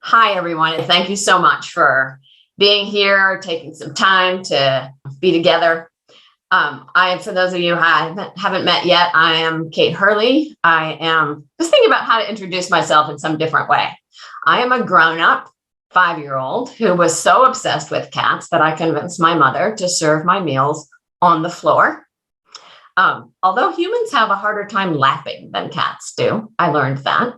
Hi, everyone, and thank you so much for being here, taking some time to be together. For those of you who haven't met yet, I am Kate Hurley. I am just thinking about how to introduce myself in some different way. I am a grown-up 5-year-old who was so obsessed with cats that I convinced my mother to serve my meals on the floor. Although humans have a harder time lapping than cats do, I learned that.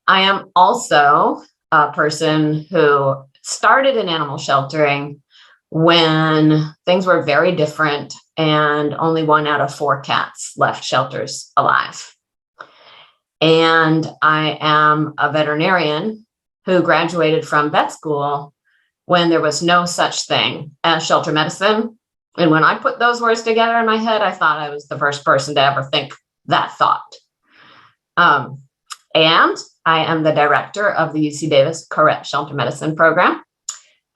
I am also a person who started in animal sheltering when things were very different and only 1 out of 4 cats left shelters alive. And I am a veterinarian who graduated from vet school when there was no such thing as shelter medicine. And when I put those words together in my head, I thought I was the first person to ever think that thought. And I am the director of the UC Davis Correct Shelter Medicine program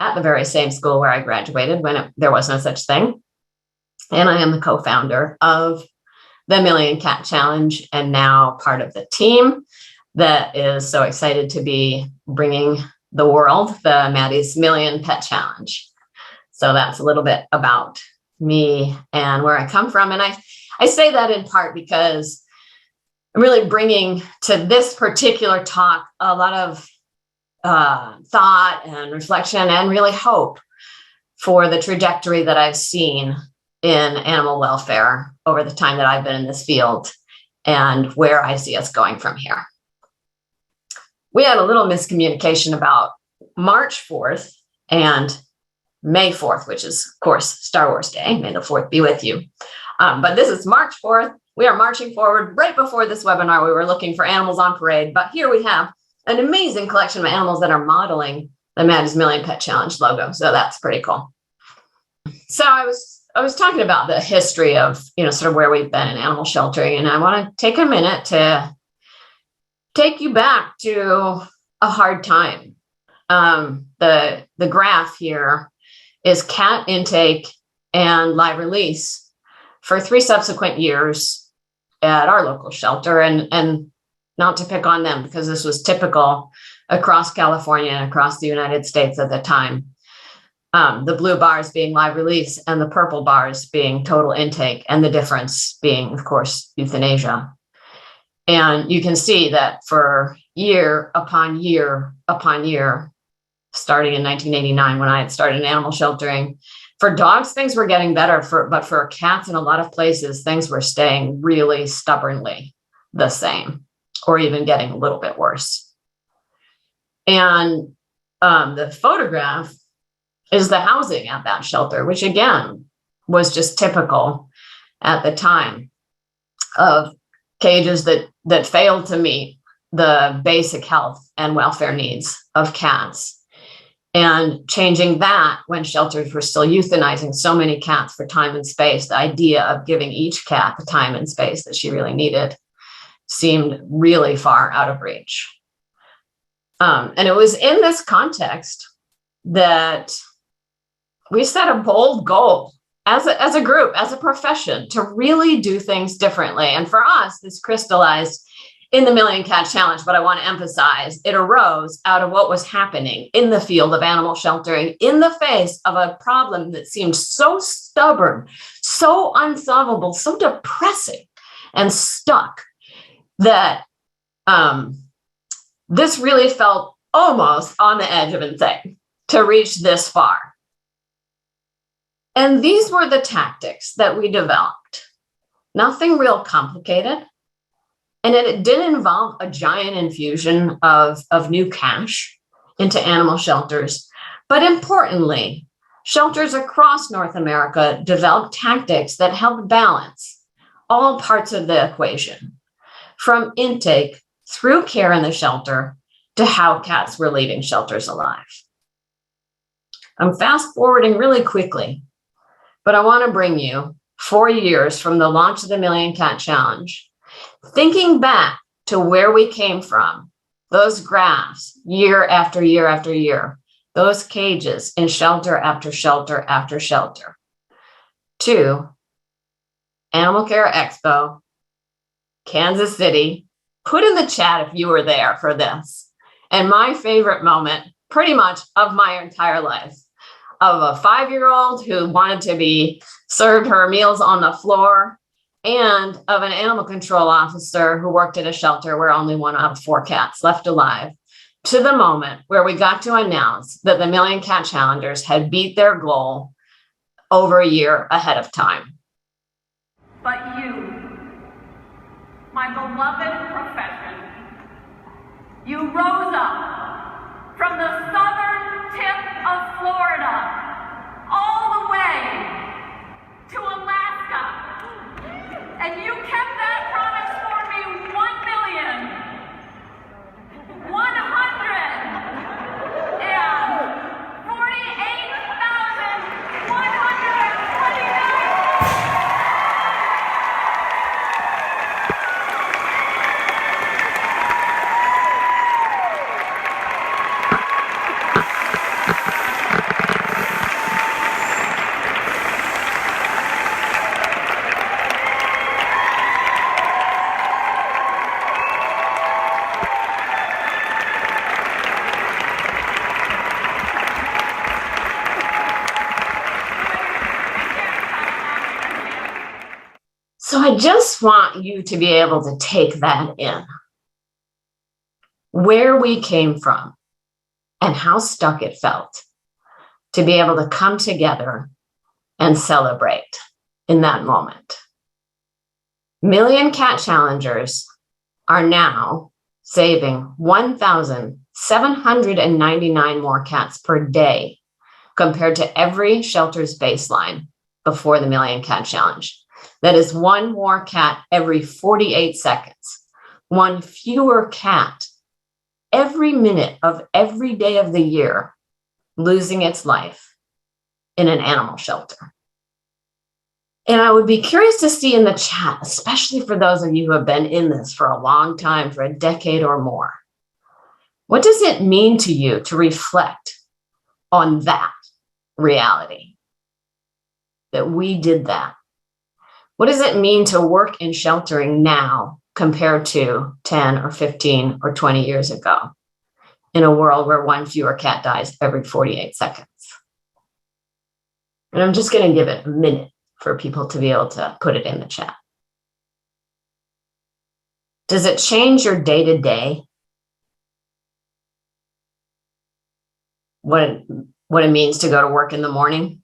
at the very same school where I graduated when there was no such thing. And I am the co-founder of the Million Cat Challenge and now part of the team that is so excited to be bringing the world the Maddie's Million Pet Challenge. So that's a little bit about me and where I come from. And I say that in part because I'm really bringing to this particular talk a lot of thought and reflection and really hope for the trajectory that I've seen in animal welfare over the time that I've been in this field and where I see us going from here. We had a little miscommunication about March 4th and May 4th, which is, of course, Star Wars Day. May the 4th be with you. But this is March 4th. We are marching forward. Right before this webinar, we were looking for animals on parade, but here we have an amazing collection of animals that are modeling the Maddie's Million Pet Challenge logo. So that's pretty cool. So I was talking about the history of, sort of where we've been in animal sheltering, and I want to take a minute to take you back to a hard time. The graph here is cat intake and live release for 3 subsequent years at our local shelter, and not to pick on them because this was typical across California and across the United States at the time. The blue bars being live release and the purple bars being total intake, and the difference being, of course, euthanasia. And you can see that for year upon year upon year, starting in 1989 when I had started in animal sheltering, for dogs, things were getting better, but for cats in a lot of places, things were staying really stubbornly the same, or even getting a little bit worse. And the photograph is the housing at that shelter, which again was just typical at the time of cages that failed to meet the basic health and welfare needs of cats. And changing that when shelters were still euthanizing so many cats for time and space, the idea of giving each cat the time and space that she really needed seemed really far out of reach. And it was in this context that we set a bold goal as a group, as a profession, to really do things differently. And for us, this crystallized in the Million Cat Challenge, but I want to emphasize it arose out of what was happening in the field of animal sheltering in the face of a problem that seemed so stubborn, so unsolvable, so depressing and stuck that this really felt almost on the edge of insane to reach this far. And these were the tactics that we developed. Nothing real complicated. And it did involve a giant infusion of new cash into animal shelters. But importantly, shelters across North America developed tactics that helped balance all parts of the equation, from intake through care in the shelter to how cats were leaving shelters alive. I'm fast forwarding really quickly, but I want to bring you 4 years from the launch of the Million Cat Challenge. Thinking back to where we came from, those graphs, year after year after year, those cages in shelter after shelter after shelter, to Animal Care Expo, Kansas City. Put in the chat if you were there for this. And my favorite moment, pretty much of my entire life, of a 5-year-old who wanted to be served her meals on the floor, and of an animal control officer who worked at a shelter where only 1 out of 4 cats left alive, to the moment where we got to announce that the Million Cat Challengers had beat their goal over a year ahead of time. But you, my beloved profession, you rose up from the southern tip of Florida all the way to Alaska. And you kept that promise for me 1,148,129. So I just want you to be able to take that in, where we came from and how stuck it felt to be able to come together and celebrate in that moment. Million Cat Challengers are now saving 1,799 more cats per day compared to every shelter's baseline before the Million Cat Challenge. That is 1 more cat every 48 seconds, 1 fewer cat every minute of every day of the year losing its life in an animal shelter. And I would be curious to see in the chat, especially for those of you who have been in this for a long time, for a decade or more, what does it mean to you to reflect on that reality, that we did that? What does it mean to work in sheltering now compared to 10 or 15 or 20 years ago in a world where 1 fewer cat dies every 48 seconds? And I'm just going to give it a minute for people to be able to put it in the chat. Does it change your day-to-day? What it means to go to work in the morning?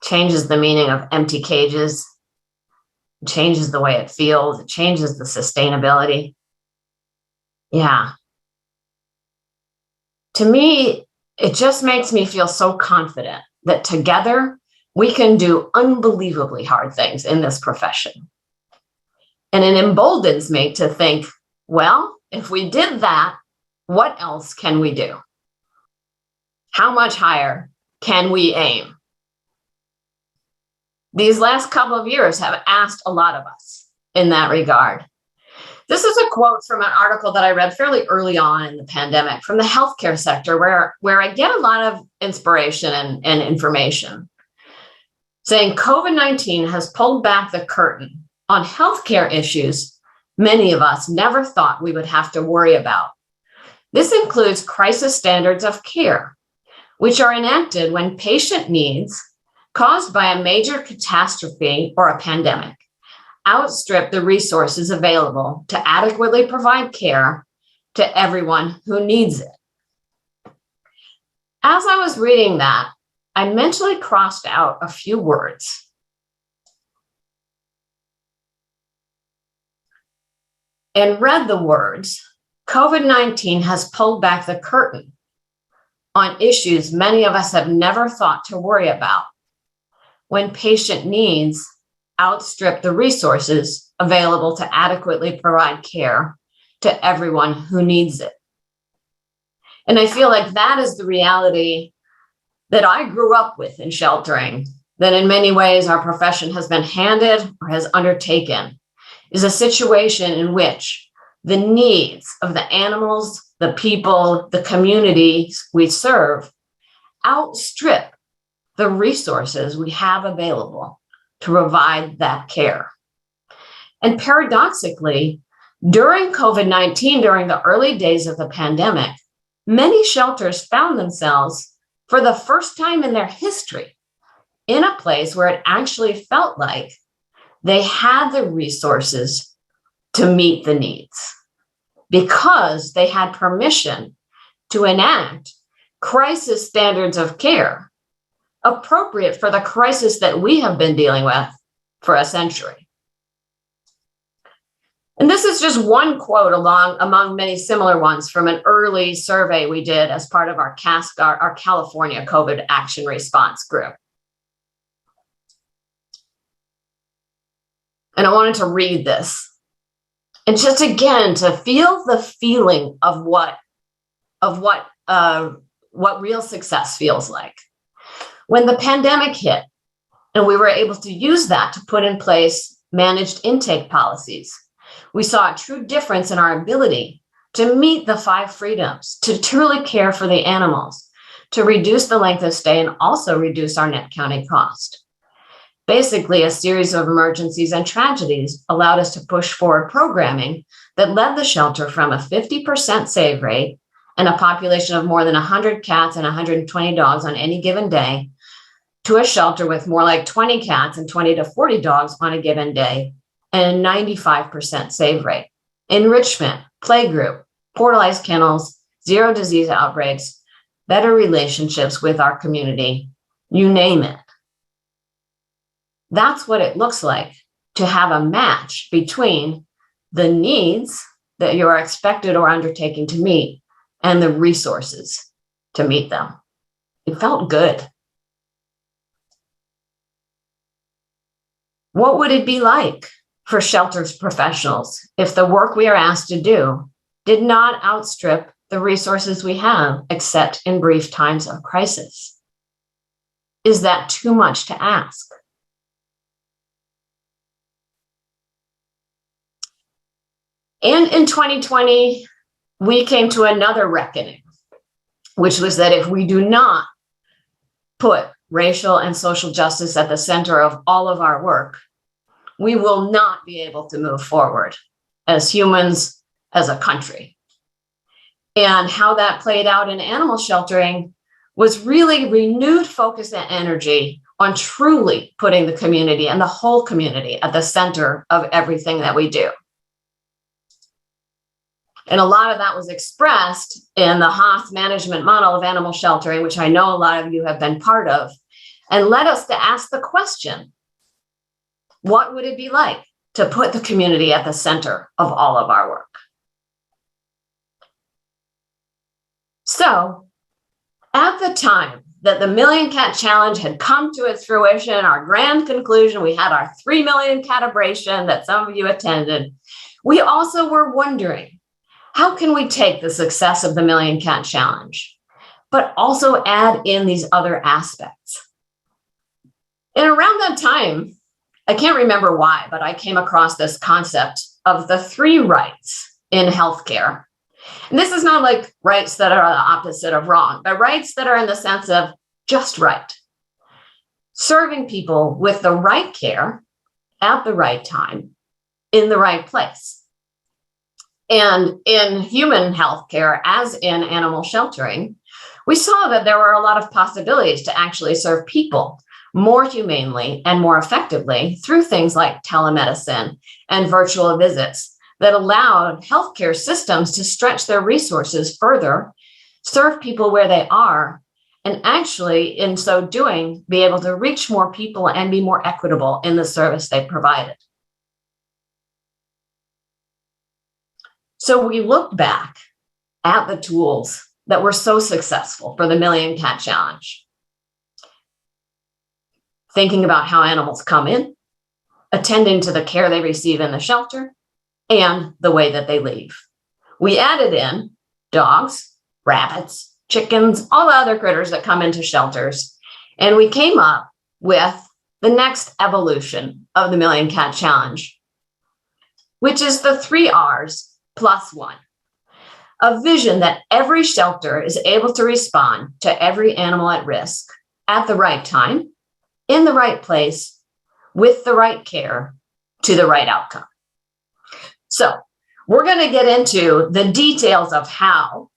Changes the meaning of empty cages, it changes the way it feels, it changes the sustainability. Yeah. To me, it just makes me feel so confident that together we can do unbelievably hard things in this profession. And it emboldens me to think, well, if we did that, what else can we do? How much higher can we aim? These last couple of years have asked a lot of us in that regard. This is a quote from an article that I read fairly early on in the pandemic from the healthcare sector, where I get a lot of inspiration and information, saying COVID-19 has pulled back the curtain on healthcare issues many of us never thought we would have to worry about. This includes crisis standards of care, which are enacted when patient needs caused by a major catastrophe or a pandemic outstrip the resources available to adequately provide care to everyone who needs it. As I was reading that, I mentally crossed out a few words. And read the words, COVID-19 has pulled back the curtain on issues many of us have never thought to worry about when patient needs outstrip the resources available to adequately provide care to everyone who needs it. And I feel like that is the reality that I grew up with in sheltering, that in many ways our profession has been handed or has undertaken, is a situation in which the needs of the animals, the people, the communities we serve outstrip the resources we have available to provide that care. And paradoxically, During COVID-19, during the early days of the pandemic, many shelters found themselves, for the first time in their history, in a place where it actually felt like they had the resources to meet the needs because they had permission to enact crisis standards of care appropriate for the crisis that we have been dealing with for a century. And this is just one quote among many similar ones from an early survey we did as part of our California COVID Action Response Group. And I wanted to read this. And just again, to feel the feeling of what real success feels like. When the pandemic hit, and we were able to use that to put in place managed intake policies, we saw a true difference in our ability to meet the 5 freedoms, to truly care for the animals, to reduce the length of stay, and also reduce our net county cost. Basically, a series of emergencies and tragedies allowed us to push forward programming that led the shelter from a 50% save rate and a population of more than 100 cats and 120 dogs on any given day to a shelter with more like 20 cats and 20 to 40 dogs on a given day and a 95% save rate. Enrichment, playgroup, portalized kennels, zero disease outbreaks, better relationships with our community, you name it. That's what it looks like to have a match between the needs that you are expected or undertaking to meet and the resources to meet them. It felt good. What would it be like for shelters professionals if the work we are asked to do did not outstrip the resources we have, except in brief times of crisis? Is that too much to ask? And in 2020, we came to another reckoning, which was that if we do not put racial and social justice at the center of all of our work, we will not be able to move forward as humans, as a country. And how that played out in animal sheltering was really renewed focus and energy on truly putting the community and the whole community at the center of everything that we do. And a lot of that was expressed in the Haas management model of animal sheltering, which I know a lot of you have been part of, and led us to ask the question, what would it be like to put the community at the center of all of our work? So, at the time that the Million Cat Challenge had come to its fruition, our grand conclusion, we had our 3 million catibration that some of you attended, we also were wondering, how can we take the success of the Million Cat Challenge, but also add in these other aspects? And around that time, I can't remember why, but I came across this concept of the 3 rights in healthcare. And this is not like rights that are the opposite of wrong, but rights that are in the sense of just right. Serving people with the right care at the right time in the right place. And in human healthcare, as in animal sheltering, we saw that there were a lot of possibilities to actually serve people more humanely and more effectively through things like telemedicine and virtual visits that allowed healthcare systems to stretch their resources further, serve people where they are, and actually, in so doing, be able to reach more people and be more equitable in the service they provided. So we looked back at the tools that were so successful for the Million Cat Challenge, thinking about how animals come in, attending to the care they receive in the shelter, and the way that they leave. We added in dogs, rabbits, chickens, all the other critters that come into shelters, and we came up with the next evolution of the Million Cat Challenge, which is the 3 R's plus 1. A vision that every shelter is able to respond to every animal at risk at the right time, in the right place, with the right care, to the right outcome. So We're going to get into the details of how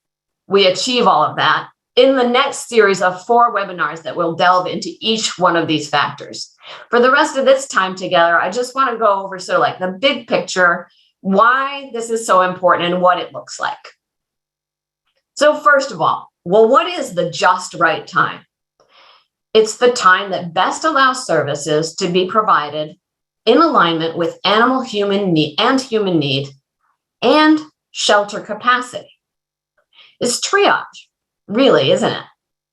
we achieve all of that in the next series of 4 webinars that will delve into each one of these factors. For the rest of this time together, I just want to go over sort of like the big picture, why this is so important and what it looks like. So first of all, well, what is the just right time? It's the time that best allows services to be provided in alignment with human need and shelter capacity. It's triage, really, isn't it?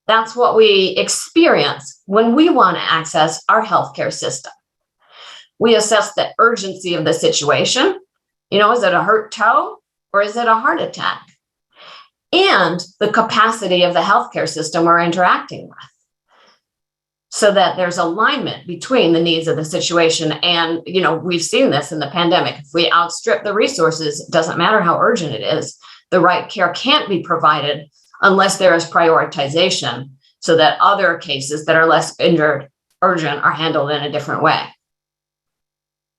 That's what we experience when we want to access our healthcare system. We assess the urgency of the situation. Is it a hurt toe or is it a heart attack? And the capacity of the healthcare system we're interacting with, so that there's alignment between the needs of the situation. And, we've seen this in the pandemic. If we outstrip the resources, it doesn't matter how urgent it is, the right care can't be provided unless there is prioritization so that other cases that are less urgent are handled in a different way.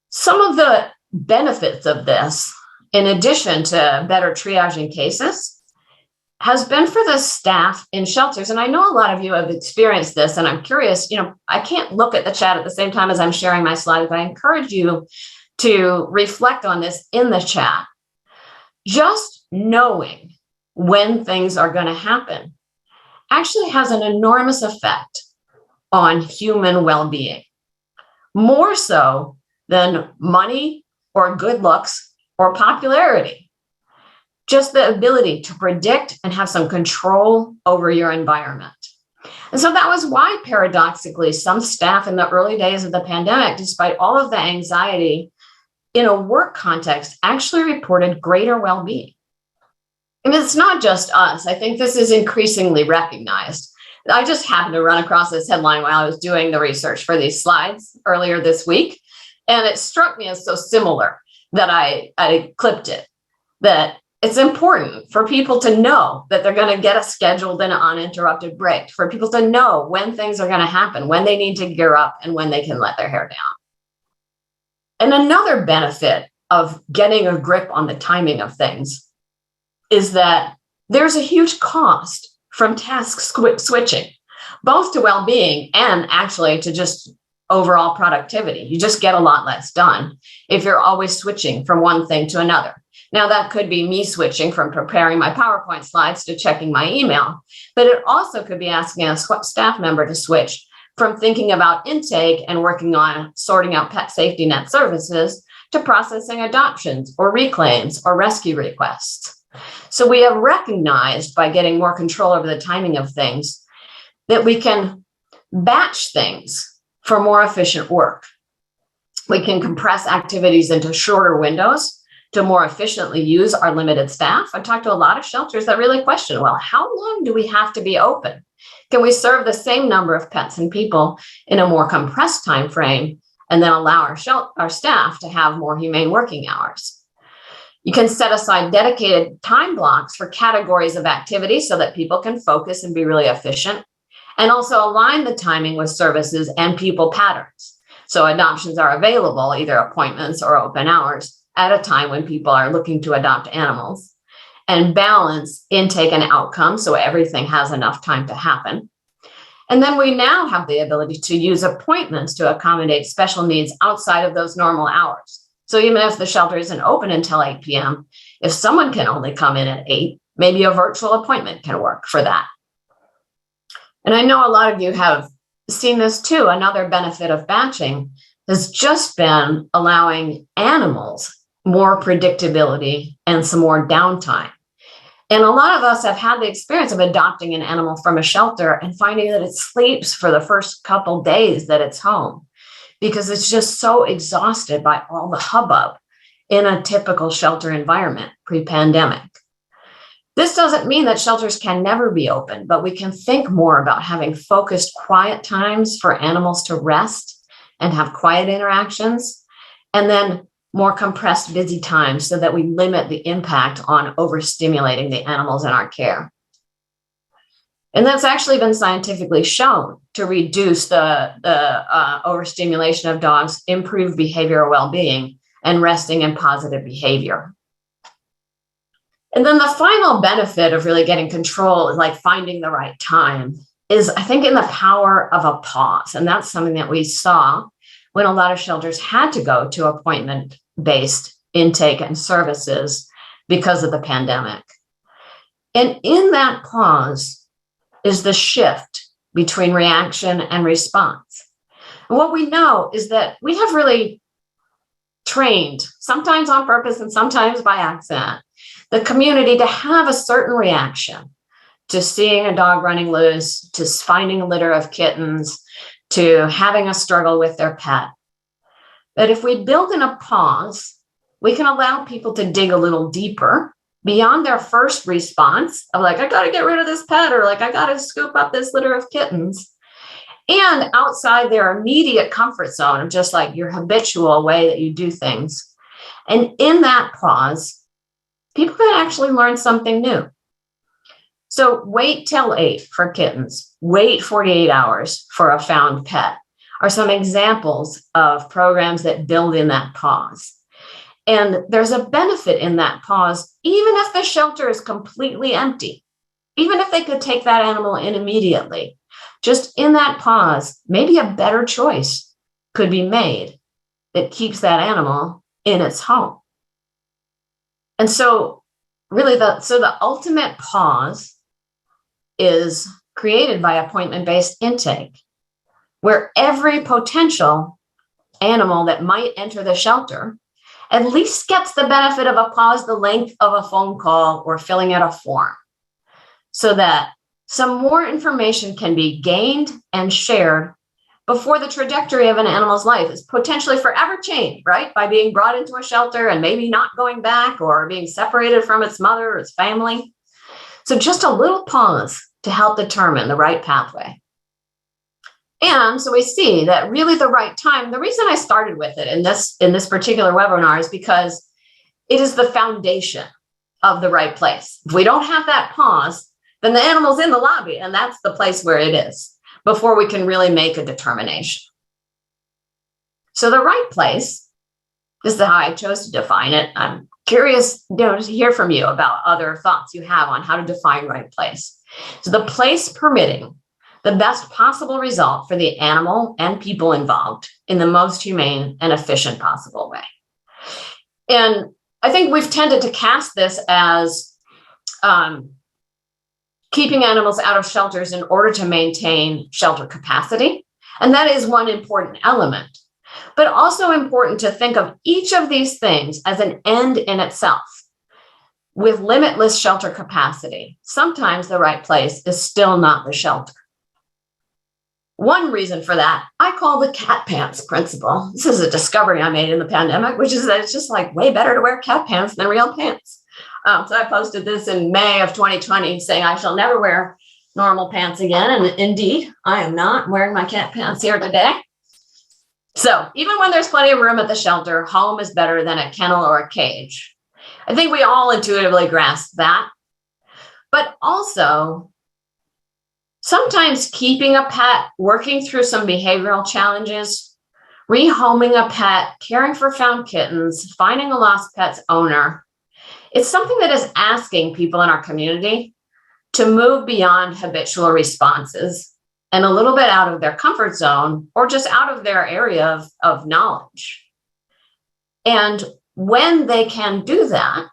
Some of the benefits of this, in addition to better triaging cases, has been for the staff in shelters. And I know a lot of you have experienced this, and I'm curious, I can't look at the chat at the same time as I'm sharing my slides, but I encourage you to reflect on this in the chat. Just knowing when things are going to happen actually has an enormous effect on human well-being, more so than money or good looks or popularity. Just the ability to predict and have some control over your environment. And so that was why, paradoxically, some staff in the early days of the pandemic, despite all of the anxiety in a work context, actually reported greater well-being. And it's not just us. I think this is increasingly recognized. I just happened to run across this headline while I was doing the research for these slides earlier this week. And it struck me as so similar that I clipped it, that it's important for people to know that they're going to get a scheduled and uninterrupted break, for people to know when things are going to happen, when they need to gear up, and when they can let their hair down. And another benefit of getting a grip on the timing of things is that there's a huge cost from task switching, both to well-being and actually to just overall productivity. You just get a lot less done if you're always switching from one thing to another. Now, that could be me switching from preparing my PowerPoint slides to checking my email, but it also could be asking a staff member to switch from thinking about intake and working on sorting out pet safety net services to processing adoptions or reclaims or rescue requests. So we have recognized, by getting more control over the timing of things, that we can batch things for more efficient work. We can compress activities into shorter windows to more efficiently use our limited staff. I talked to a lot of shelters that really question, well, how long do we have to be open? Can we serve the same number of pets and people in a more compressed time frame and then allow our staff to have more humane working hours? You can set aside dedicated time blocks for categories of activity so that people can focus and be really efficient, and also align the timing with services and people patterns. So adoptions are available, either appointments or open hours, at a time when people are looking to adopt animals, and balance intake and outcome so everything has enough time to happen. And then we now have the ability to use appointments to accommodate special needs outside of those normal hours. So even if the shelter isn't open until 8 p.m., if someone can only come in at 8, maybe a virtual appointment can work for that. And I know a lot of you have seen this too. Another benefit of batching has just been allowing animals more predictability and some more downtime. And a lot of us have had the experience of adopting an animal from a shelter and finding that it sleeps for the first couple days that it's home, because it's just so exhausted by all the hubbub in a typical shelter environment pre-pandemic. This doesn't mean that shelters can never be open, but we can think more about having focused, quiet times for animals to rest and have quiet interactions, and then more compressed busy times so that we limit the impact on overstimulating the animals in our care. And that's actually been scientifically shown to reduce the overstimulation of dogs, improve behavioral well-being, and resting and positive behavior. And then the final benefit of really getting control is like finding the right time is, I think, in the power of a pause. And that's something that we saw when a lot of shelters had to go to appointment-based intake and services because of the pandemic. And in that pause is the shift between reaction and response. And what we know is that we have really trained, sometimes on purpose and sometimes by accident, the community to have a certain reaction to seeing a dog running loose, to finding a litter of kittens, to having a struggle with their pet. That if we build in a pause, we can allow people to dig a little deeper beyond their first response of like, I got to get rid of this pet, or like, I got to scoop up this litter of kittens, and outside their immediate comfort zone of just like your habitual way that you do things. And in that pause, people can actually learn something new. So wait till 8 for kittens, wait 48 hours for a found pet are some examples of programs that build in that pause. And there's a benefit in that pause, even if the shelter is completely empty, even if they could take that animal in immediately, just in that pause, maybe a better choice could be made that keeps that animal in its home. And so really the ultimate pause is created by appointment-based intake, where every potential animal that might enter the shelter at least gets the benefit of a pause the length of a phone call or filling out a form, so that some more information can be gained and shared before the trajectory of an animal's life is potentially forever changed, right? By being brought into a shelter and maybe not going back, or being separated from its mother or its family. So just a little pause to help determine the right pathway. And so we see that really the right time, the reason I started with it in this particular webinar is because it is the foundation of the right place. If we don't have that pause, then the animal's in the lobby, and that's the place where it is before we can really make a determination. So the right place, this is how I chose to define it. I'm curious, to hear from you about other thoughts you have on how to define right place. So the place permitting the best possible result for the animal and people involved in the most humane and efficient possible way. And I think we've tended to cast this as keeping animals out of shelters in order to maintain shelter capacity. And that is one important element, but also important to think of each of these things as an end in itself. With limitless shelter capacity, sometimes the right place is still not the shelter. One reason for that, I call the cat pants principle. This is a discovery I made in the pandemic, which is that it's just like way better to wear cat pants than real pants. So I posted this in May of 2020 saying I shall never wear normal pants again. And indeed, I am not wearing my cat pants here today. So even when there's plenty of room at the shelter, home is better than a kennel or a cage. I think we all intuitively grasp that. But also, sometimes keeping a pet, working through some behavioral challenges, rehoming a pet, caring for found kittens, finding a lost pet's owner, it's something that is asking people in our community to move beyond habitual responses and a little bit out of their comfort zone or just out of their area of knowledge. And when they can do that,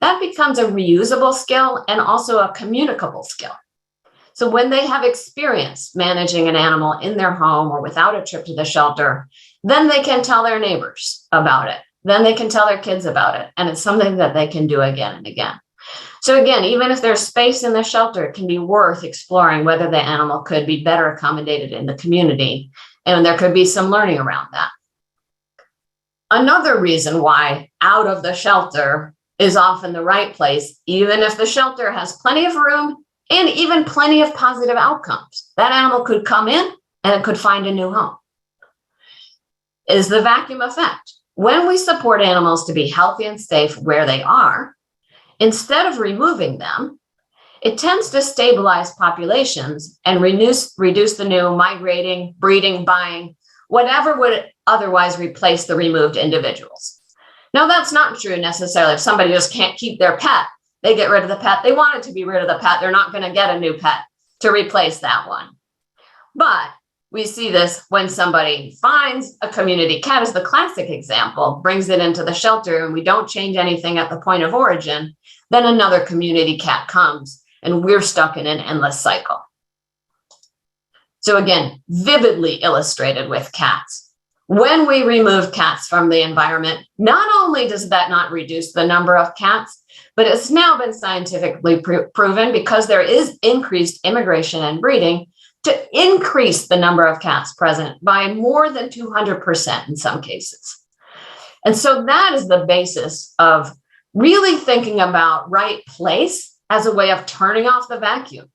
that becomes a reusable skill and also a communicable skill. So when they have experience managing an animal in their home or without a trip to the shelter, then they can tell their neighbors about it. Then they can tell their kids about it. And it's something that they can do again and again. So again, even if there's space in the shelter, it can be worth exploring whether the animal could be better accommodated in the community. And there could be some learning around that. Another reason why out of the shelter is often the right place, even if the shelter has plenty of room and even plenty of positive outcomes. That animal could come in and it could find a new home. Is the vacuum effect. When we support animals to be healthy and safe where they are, instead of removing them, it tends to stabilize populations and reduce the new migrating, breeding, buying, whatever would otherwise replace the removed individuals. Now, that's not true necessarily if somebody just can't keep their pet. they get rid of the pet. They wanted to be rid of the pet. They're not going to get a new pet to replace that one. But we see this when somebody finds a community cat, as the classic example, brings it into the shelter, and we don't change anything at the point of origin, then another community cat comes, and we're stuck in an endless cycle. So again, vividly illustrated with cats. When we remove cats from the environment, not only does that not reduce the number of cats, but it's now been scientifically proven, because there is increased immigration and breeding, to increase the number of cats present by more than 200% in some cases. And so that is the basis of really thinking about right place as a way of turning off the vacuum,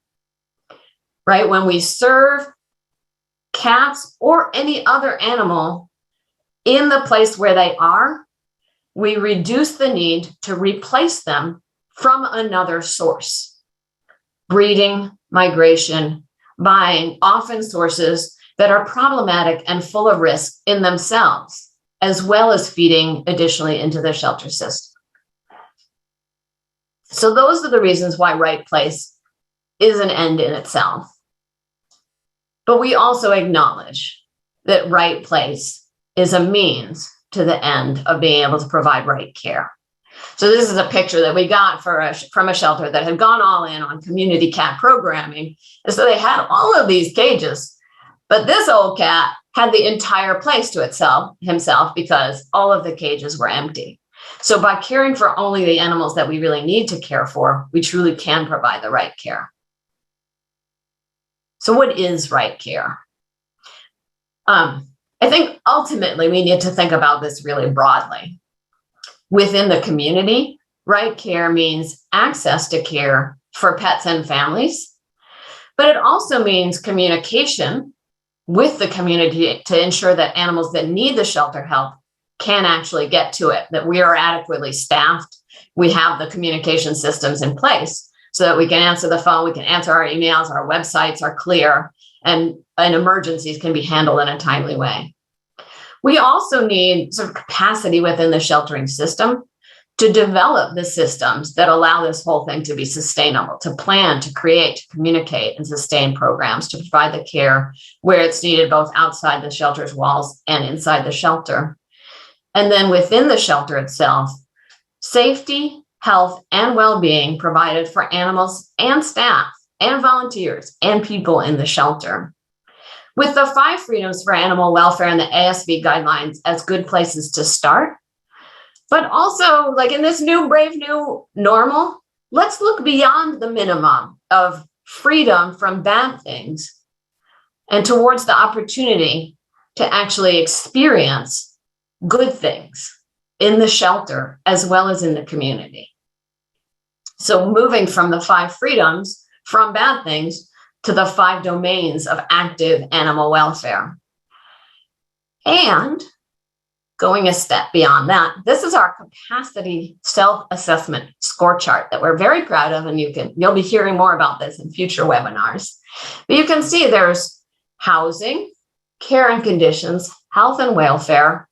right? When we serve cats or any other animal in the place where they are, we reduce the need to replace them from another source. Breeding, migration, buying, often sources that are problematic and full of risk in themselves, as well as feeding additionally into the shelter system. So those are the reasons why right place is an end in itself. But we also acknowledge that right place is a means to the end of being able to provide right care. So this is a picture that we got from a shelter that had gone all in on community cat programming. And so they had all of these cages, but this old cat had the entire place to himself because all of the cages were empty. So by caring for only the animals that we really need to care for, we truly can provide the right care. So what is right care? I think ultimately we need to think about this really broadly. Within the community, right care means access to care for pets and families, but it also means communication with the community to ensure that animals that need the shelter help can actually get to it, that we are adequately staffed, we have the communication systems in place so that we can answer the phone, we can answer our emails, our websites are clear, and emergencies can be handled in a timely way. We also need sort of capacity within the sheltering system to develop the systems that allow this whole thing to be sustainable, to plan, to create, to communicate, and sustain programs to provide the care where it's needed, both outside the shelter's walls and inside the shelter. And then within the shelter itself, safety, health, and well-being provided for animals and staff and volunteers and people in the shelter. With the 5 freedoms for animal welfare and the ASV guidelines as good places to start, but also, like in this new brave new normal, let's look beyond the minimum of freedom from bad things and towards the opportunity to actually experience good things in the shelter as well as in the community. So moving from the 5 freedoms from bad things to the 5 domains of active animal welfare. And going a step beyond that, this is our capacity self-assessment score chart that we're very proud of, and you'll be hearing more about this in future webinars. But you can see there's housing, care and conditions, health and welfare,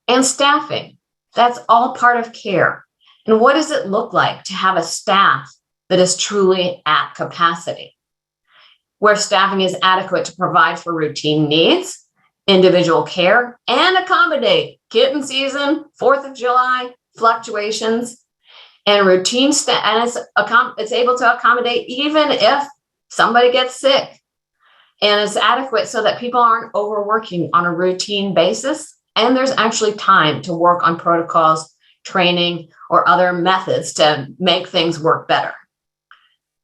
and staffing. That's all part of care. And what does it look like to have a staff that is truly at capacity, where staffing is adequate to provide for routine needs, individual care, and accommodate kitten season, 4th of July, fluctuations, and routine and it's able to accommodate even if somebody gets sick, and it's adequate so that people aren't overworking on a routine basis, and there's actually time to work on protocols, training, or other methods to make things work better.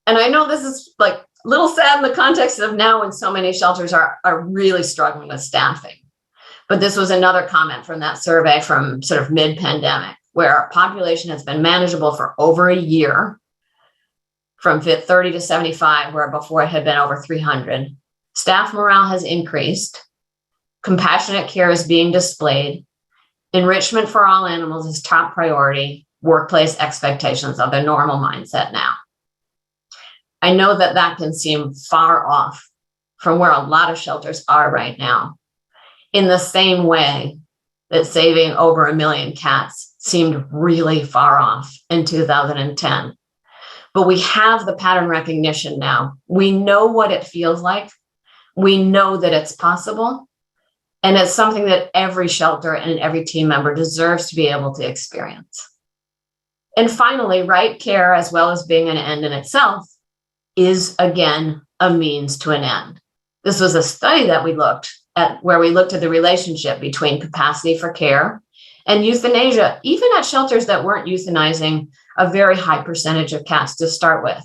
And I know this is like a little sad in the context of now when so many shelters are really struggling with staffing. But this was another comment from that survey from sort of mid-pandemic, where our population has been manageable for over a year, from 30 to 75, where before it had been over 300. Staff morale has increased. Compassionate care is being displayed. Enrichment for all animals is top priority. Workplace expectations are the normal mindset now. I know that that can seem far off from where a lot of shelters are right now, in the same way that saving over 1 million cats seemed really far off in 2010 but we have the pattern recognition now. We know what it feels like. We know that it's possible. And it's something that every shelter and every team member deserves to be able to experience. And finally, right care, as well as being an end in itself, is again a means to an end. This was a study that we looked at where we looked at the relationship between capacity for care and euthanasia, even at shelters that weren't euthanizing a very high percentage of cats to start with.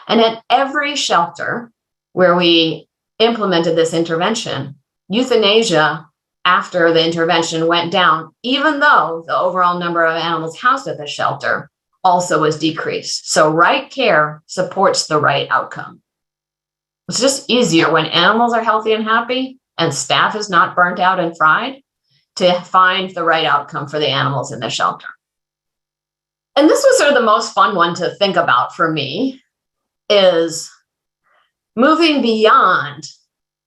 And at every shelter where we implemented this intervention, euthanasia after the intervention went down, even though the overall number of animals housed at the shelter also was decreased. So right care supports the right outcome. It's just easier when animals are healthy and happy and staff is not burnt out and fried to find the right outcome for the animals in the shelter. And this was sort of the most fun one to think about for me, is moving beyond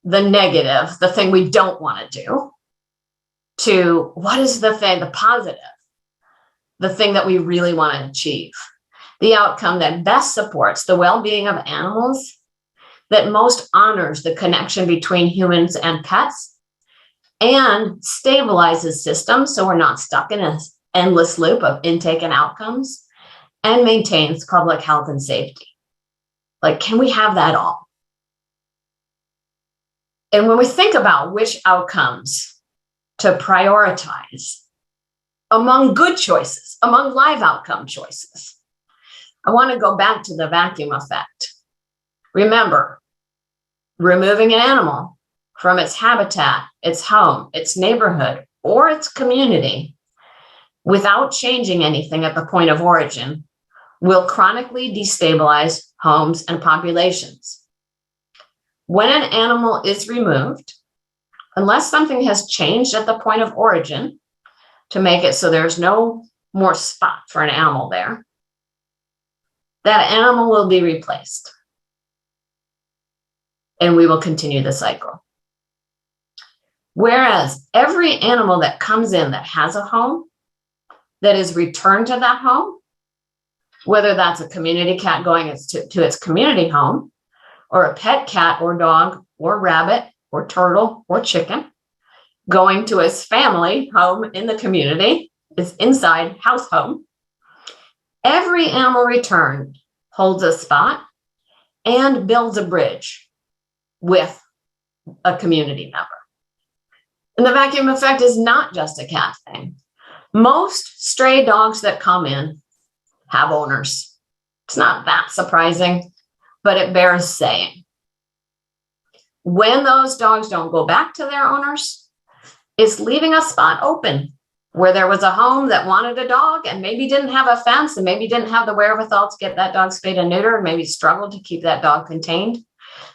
the negative, the thing we don't want to do, to what is the thing, the positive, the thing that we really want to achieve, the outcome that best supports the well-being of animals, that most honors the connection between humans and pets, and stabilizes systems so we're not stuck in an endless loop of intake and outcomes, and maintains public health and safety. Like, can we have that all? And when we think about which outcomes to prioritize among good choices, among live outcome choices, I want to go back to the vacuum effect. Remember, removing an animal from its habitat, its home, its neighborhood, or its community without changing anything at the point of origin will chronically destabilize homes and populations. When an animal is removed, unless something has changed at the point of origin to make it so there's no more spot for an animal there, that animal will be replaced. And we will continue the cycle. Whereas every animal that comes in that has a home, that is returned to that home, whether that's a community cat going to its community home, or a pet cat or dog or rabbit or turtle or chicken going to its family home in the community, its inside house home, every animal returned holds a spot and builds a bridge with a community member. And the vacuum effect is not just a cat thing. Most stray dogs that come in have owners. It's not that surprising, but it bears saying. When those dogs don't go back to their owners, it's leaving a spot open where there was a home that wanted a dog and maybe didn't have a fence and maybe didn't have the wherewithal to get that dog spayed and neutered, and maybe struggled to keep that dog contained.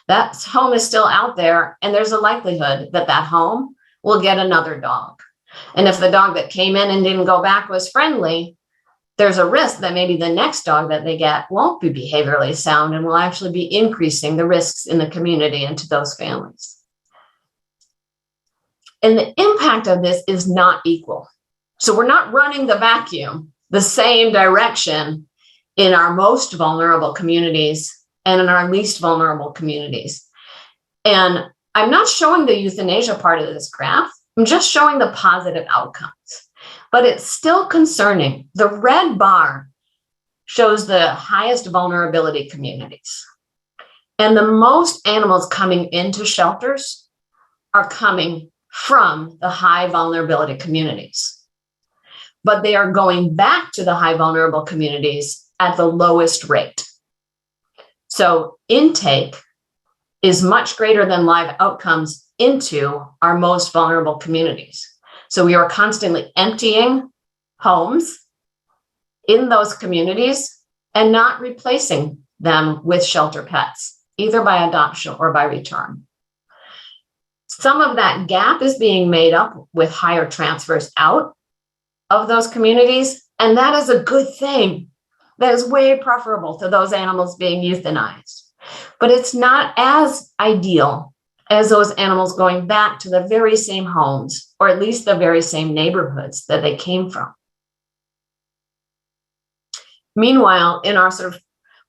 That home is still out there, and there's a likelihood that that home will get another dog. And if the dog that came in and didn't go back was friendly, there's a risk that maybe the next dog that they get won't be behaviorally sound and will actually be increasing the risks in the community and to those families. And the impact of this is not equal. So we're not running the vacuum the same direction in our most vulnerable communities and in our least vulnerable communities. And I'm not showing the euthanasia part of this graph. I'm just showing the positive outcomes. But it's still concerning. The red bar shows the highest vulnerability communities. And the most animals coming into shelters are coming from the high vulnerability communities. But they are going back to the high vulnerable communities at the lowest rate. So intake is much greater than live outcomes into our most vulnerable communities. So we are constantly emptying homes in those communities and not replacing them with shelter pets, either by adoption or by return. Some of that gap is being made up with higher transfers out of those communities, and that is a good thing. That is way preferable to those animals being euthanized. But it's not as ideal as those animals going back to the very same homes, or at least the very same neighborhoods that they came from. Meanwhile, in our sort of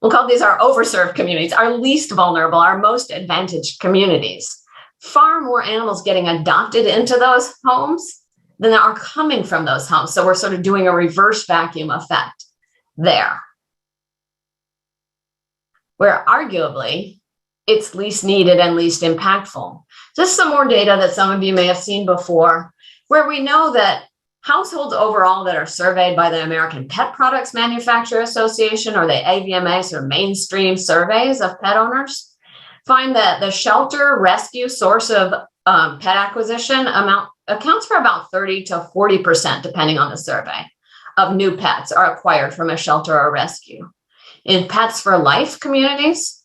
we'll call these our overserved communities, our least vulnerable, our most advantaged communities. Far more animals getting adopted into those homes than are coming from those homes. So we're sort of doing a reverse vacuum effect there, where arguably it's least needed and least impactful. Just some more data that some of you may have seen before, where we know that households overall that are surveyed by the American Pet Products Manufacturer Association or the AVMA, sort of mainstream surveys of pet owners, find that the shelter rescue source of pet acquisition accounts for about 30 to 40%, depending on the survey, of new pets are acquired from a shelter or rescue. In Pets for Life communities,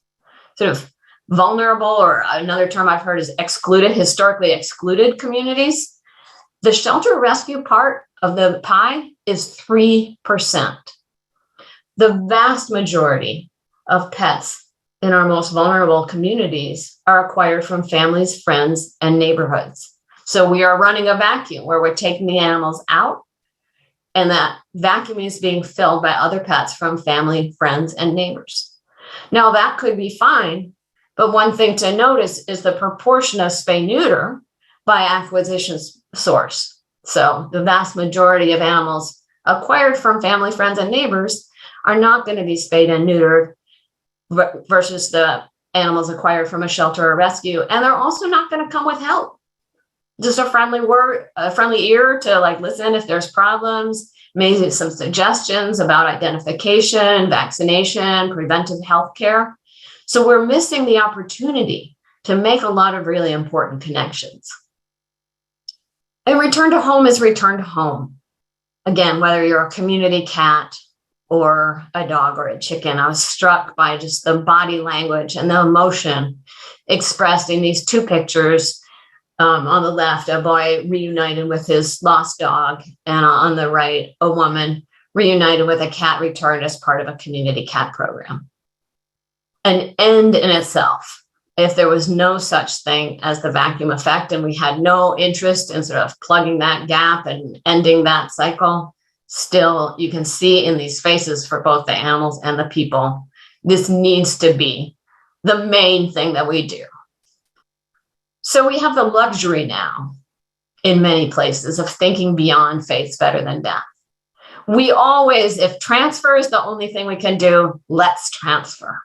sort of vulnerable, or another term I've heard is excluded, historically excluded communities, the shelter rescue part of the pie is 3%. The vast majority of pets in our most vulnerable communities are acquired from families, friends, and neighborhoods. So we are running a vacuum where we're taking the animals out, and that vacuum is being filled by other pets from family, friends, and neighbors. Now, that could be fine, but one thing to notice is the proportion of spay-neuter by acquisition source. So the vast majority of animals acquired from family, friends, and neighbors are not going to be spayed and neutered versus the animals acquired from a shelter or rescue. And they're also not going to come with help. Just a friendly word, a friendly ear to like listen if there's problems, maybe some suggestions about identification, vaccination, preventive health care. So we're missing the opportunity to make a lot of really important connections. And return to home is return to home. Again, whether you're a community cat or a dog or a chicken, I was struck by just the body language and the emotion expressed in these two pictures. On the left, a boy reunited with his lost dog, and on the right, a woman reunited with a cat returned as part of a community cat program. An end in itself. If there was no such thing as the vacuum effect and we had no interest in sort of plugging that gap and ending that cycle, still you can see in these faces for both the animals and the people, this needs to be the main thing that we do. So we have the luxury now in many places of thinking beyond faith's better than death. We always, if transfer is the only thing we can do, let's transfer.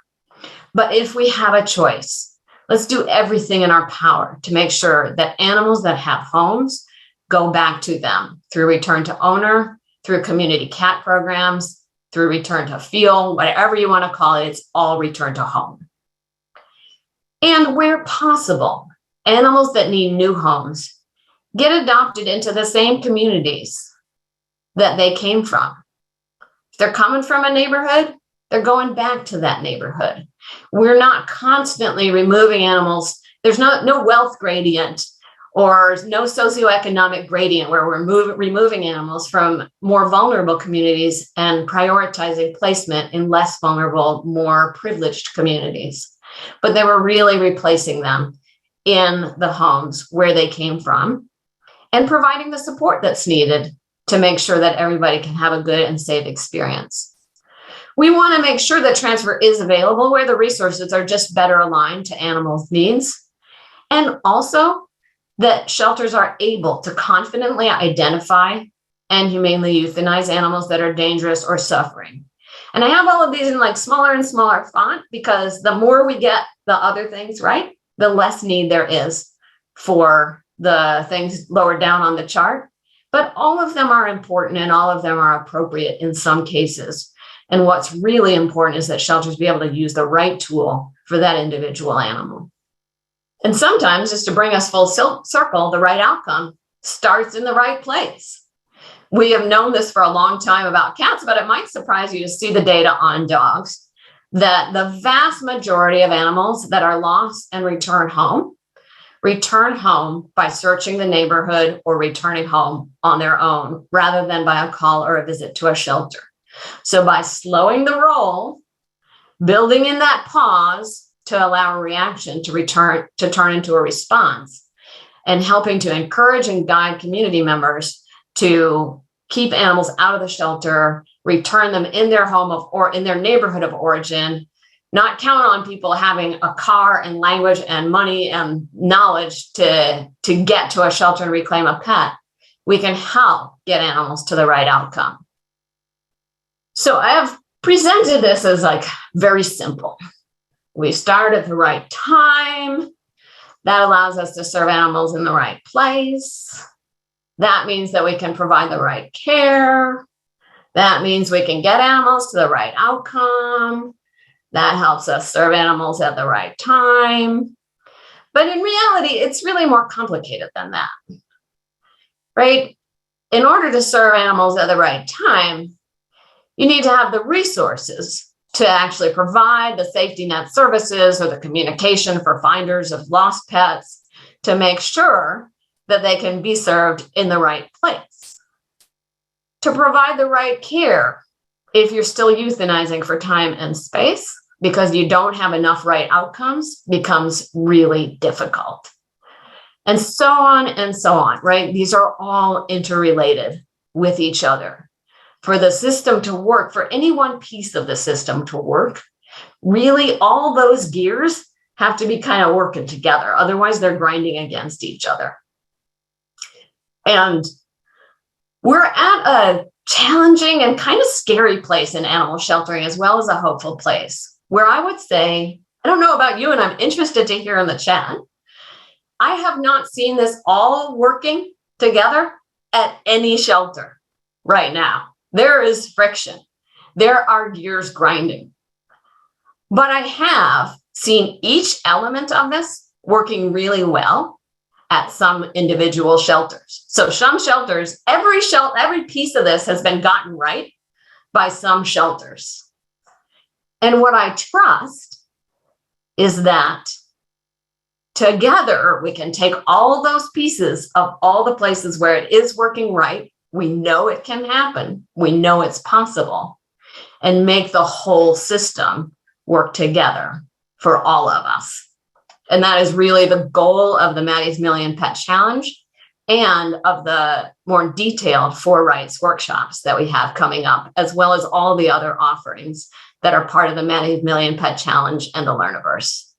But if we have a choice, let's do everything in our power to make sure that animals that have homes go back to them through return to owner, through community cat programs, through return to feel, whatever you want to call it, it's all return to home. And where possible, animals that need new homes get adopted into the same communities that they came from. If they're coming from a neighborhood, they're going back to that neighborhood. We're not constantly removing animals. There's no wealth gradient or no socioeconomic gradient where we're removing animals from more vulnerable communities and prioritizing placement in less vulnerable, more privileged communities. But they were really replacing them in the homes where they came from and providing the support that's needed to make sure that everybody can have a good and safe experience. We want to make sure that transfer is available where the resources are just better aligned to animals' needs, and also that shelters are able to confidently identify and humanely euthanize animals that are dangerous or suffering. And I have all of these in like smaller and smaller font because the more we get the other things right, the less need there is for the things lower down on the chart. But all of them are important and all of them are appropriate in some cases. And what's really important is that shelters be able to use the right tool for that individual animal. And sometimes, just to bring us full circle, the right outcome starts in the right place. We have known this for a long time about cats, but it might surprise you to see the data on dogs, that the vast majority of animals that are lost and return home by searching the neighborhood or returning home on their own rather than by a call or a visit to a shelter. So by slowing the roll, building in that pause to allow a reaction to turn into a response, and helping to encourage and guide community members to keep animals out of the shelter, return them in their home of or in their neighborhood of origin, not count on people having a car and language and money and knowledge to get to a shelter and reclaim a pet. We can help get animals to the right outcome. So I have presented this as like very simple. We start at the right time. That allows us to serve animals in the right place. That means that we can provide the right care. That means we can get animals to the right outcome. That helps us serve animals at the right time. But in reality, it's really more complicated than that, right? In order to serve animals at the right time, you need to have the resources to actually provide the safety net services or the communication for finders of lost pets to make sure that they can be served in the right place. To provide the right care if you're still euthanizing for time and space because you don't have enough right outcomes becomes really difficult. And so on, right? These are all interrelated with each other. For the system to work, for any one piece of the system to work, really all those gears have to be kind of working together. Otherwise, they're grinding against each other. And we're at a challenging and kind of scary place in animal sheltering, as well as a hopeful place, where I would say, I don't know about you, and I'm interested to hear in the chat, I have not seen this all working together at any shelter right now. There is friction. There are gears grinding. But I have seen each element of this working really well at some individual shelters. So some shelters, every piece of this has been gotten right by some shelters. And what I trust is that together we can take all those pieces of all the places where it is working right. We know it can happen. We know it's possible, and make the whole system work together for all of us. And that is really the goal of the Maddie's Million Pet Challenge and of the more detailed 4 Rights workshops that we have coming up, as well as all the other offerings that are part of the Maddie's Million Pet Challenge and the Learniverse.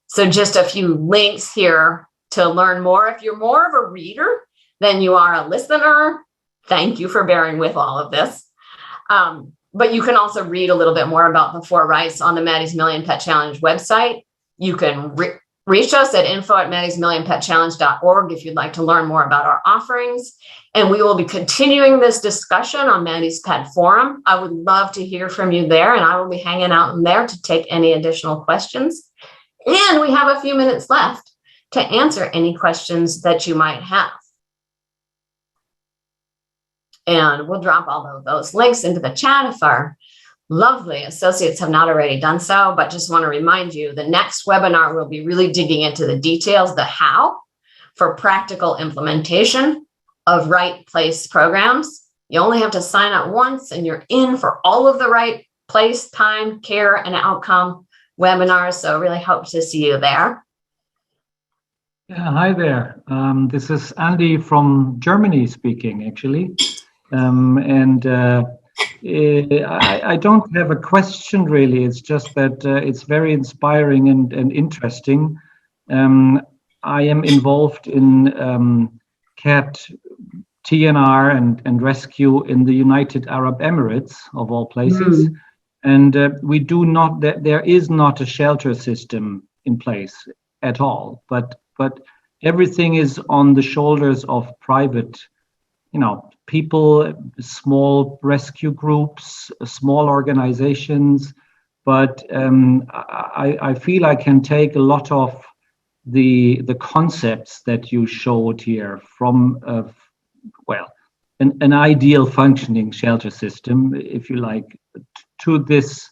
So just a few links here to learn more. If you're more of a reader than you are a listener, thank you for bearing with all of this. But you can also read a little bit more about the 4 Rights on the Maddie's Million Pet Challenge website. You can reach us at info@maddiesmillionpetchallenge.org if you'd like to learn more about our offerings. And we will be continuing this discussion on Maddie's Pet Forum. I would love to hear from you there, and I will be hanging out in there to take any additional questions. And we have a few minutes left to answer any questions that you might have. And we'll drop all of those links into the chat if our lovely associates have not already done so, but just want to remind you, the next webinar will be really digging into the details, the how, for practical implementation of right place programs. You only have to sign up once and you're in for all of the right place, time, care, and outcome webinars. So really hope to see you there. Yeah, hi there. This is Andy from Germany speaking, actually. I don't have a question really. It's just that it's very inspiring and interesting. I am involved in cat TNR and rescue in the United Arab Emirates, of all places. And we do not, there is not a shelter system in place at all, but everything is on the shoulders of private, people, small rescue groups, small organizations. But I feel I can take a lot of the concepts that you showed here from, an ideal functioning shelter system, if you like, to this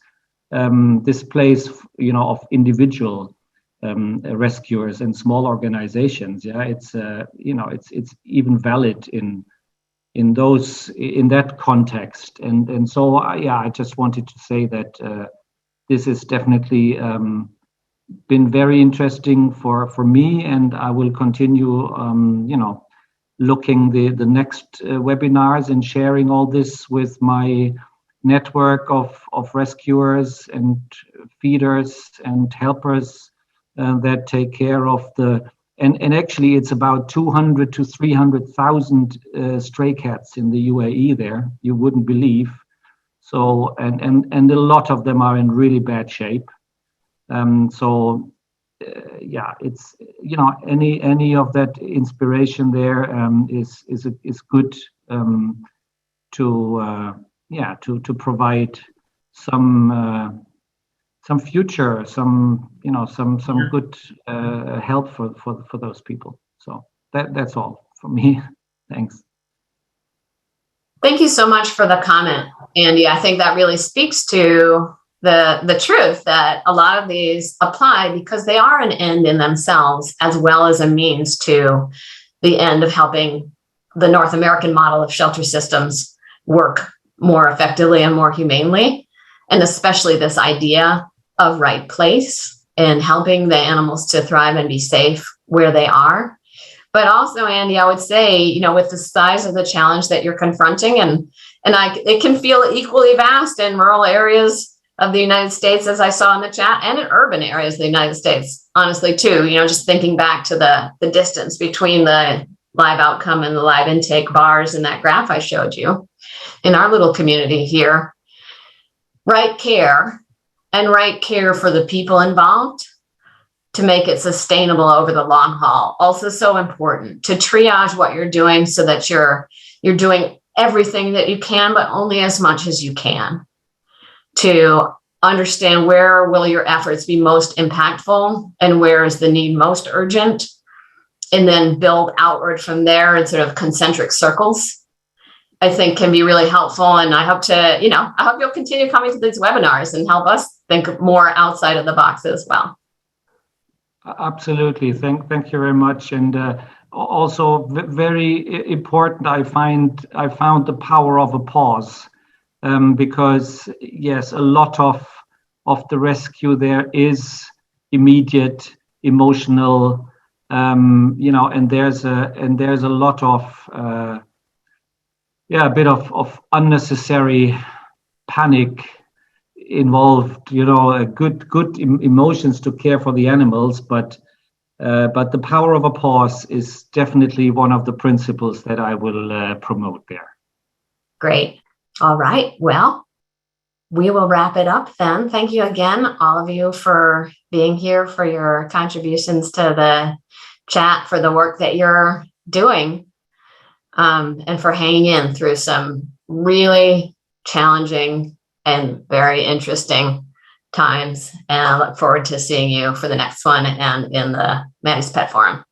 place, of individual rescuers and small organizations. Yeah, it's even valid in that context. And so I just wanted to say that this has definitely been very interesting for me, and I will continue looking the next webinars and sharing all this with my network of rescuers and feeders and helpers that take care of and actually it's about 200 to 300,000 stray cats in the UAE there, you wouldn't believe. So, and a lot of them are in really bad shape. It's, any of that inspiration there is good to provide some future, some good help for those people. So that's all from me. Thanks. Thank you so much for the comment, Andy. I think that really speaks to the truth that a lot of these apply because they are an end in themselves, as well as a means to the end of helping the North American model of shelter systems work more effectively and more humanely. And especially this idea of right place and helping the animals to thrive and be safe where they are. But also, Andy, I would say, with the size of the challenge that you're confronting, it can feel equally vast in rural areas of the United States, as I saw in the chat, and in urban areas of the United States, honestly, too, just thinking back to the distance between the live outcome and the live intake bars in that graph I showed you. In our little community here, right care for the people involved to make it sustainable over the long haul. Also so important to triage what you're doing so that you're doing everything that you can, but only as much as you can, to understand where will your efforts be most impactful and where is the need most urgent, and then build outward from there in sort of concentric circles, I think can be really helpful. And I hope I hope you'll continue coming to these webinars and help us think more outside of the box as well. Absolutely. Thank you very much. And also very important, I found the power of a pause, because yes, a lot of the rescue there is immediate, emotional, and there's a lot of a bit of unnecessary panic involved, good emotions to care for the animals, but the power of a pause is definitely one of the principles that I will promote there. Great. All right. Well, we will wrap it up then. Thank you again, all of you, for being here, for your contributions to the chat, for the work that you're doing, and for hanging in through some really challenging and very interesting times. And I look forward to seeing you for the next one and in the Maddie's Pet Forum.